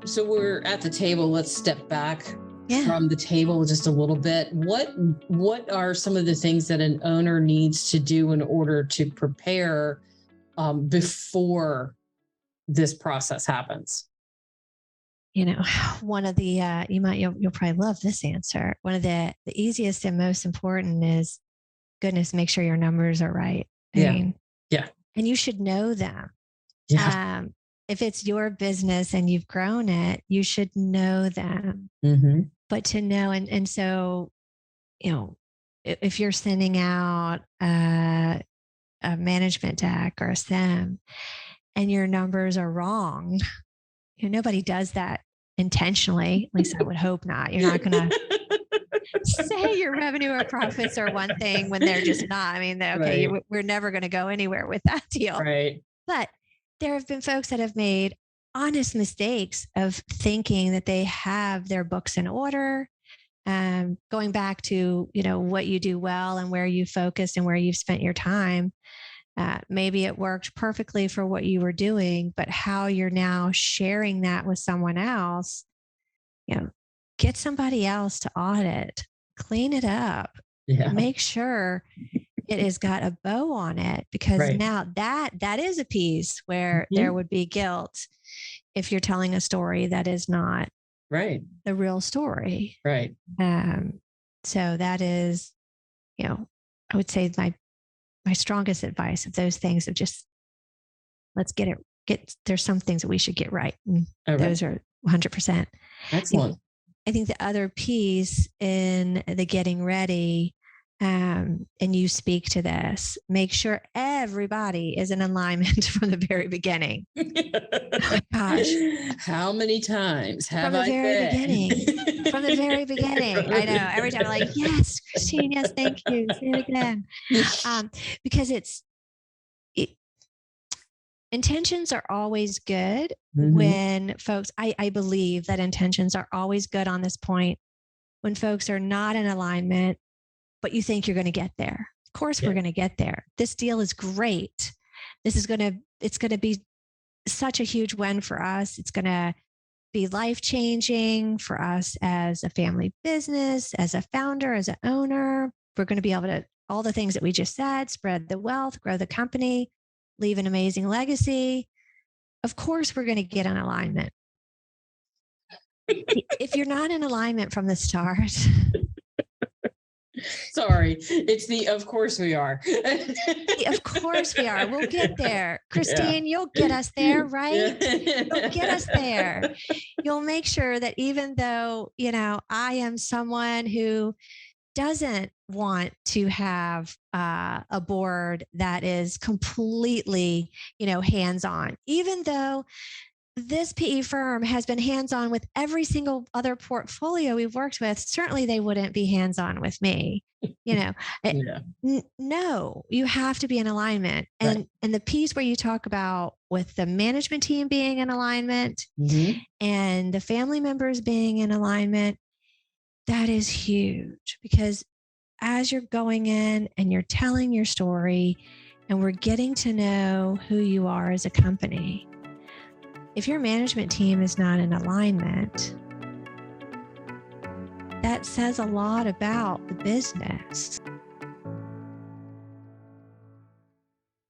So we're at the table. Let's step back Yeah. from the table just a little bit. What are some of the things that an owner needs to do in order to prepare before this process happens? You know, one of the you'll probably love this answer. One of the easiest and most important is, goodness, make sure your numbers are right. Yeah. And you should know them. Yeah. If it's your business and you've grown it, you should know them. Mm-hmm. But to know, and so, you know, if you're sending out a management deck or a SIM and your numbers are wrong, you know, nobody does that intentionally. At least I would hope not. You're not going to say your revenue or profits are one thing when they're just not. I mean, okay, Right. we're never going to go anywhere with that deal. Right. But there have been folks that have made honest mistakes of thinking that they have their books in order. Going back to, you know, what you do well and where you focus and where you've spent your time. Maybe it worked perfectly for what you were doing, but how you're now sharing that with someone else, you know, get somebody else to audit, clean it up, make sure it has got a bow on it, because now that is a piece where there would be guilt if you're telling a story that is not the real story. Right. So that is, you know, I would say my strongest advice of those things of just, let's there's some things that we should get right. Those are 100%. Excellent. You know, I think the other piece in the getting ready, and you speak to this, make sure everybody is in alignment from the very beginning. Oh my gosh. How many times have I said? From the very beginning. I know. Every time I'm like, yes, Christine, yes, thank you. Say it again. Because intentions are always good when folks, I believe that intentions are always good on this point when folks are not in alignment, but you think you're going to get there. Of course, we're going to get there. This deal is great. It's going to be such a huge win for us. It's going to be life-changing for us as a family business, as a founder, as an owner. We're going to be able to, all the things that we just said, spread the wealth, grow the company, leave an amazing legacy. Of course, we're going to get in alignment. If you're not in alignment from the start. Sorry, it's of course we are. Of course we are. We'll get there. Christine, you'll get us there, right? You'll get us there. You'll make sure that even though, you know, I am someone who doesn't want to have a board that is completely, you know, hands-on, even though this PE firm has been hands-on with every single other portfolio we've worked with, certainly they wouldn't be hands-on with me. You know, no, you have to be in alignment. And the piece where you talk about with the management team being in alignment and the family members being in alignment, that is huge, because as you're going in and you're telling your story and we're getting to know who you are as a company, if your management team is not in alignment, that says a lot about the business.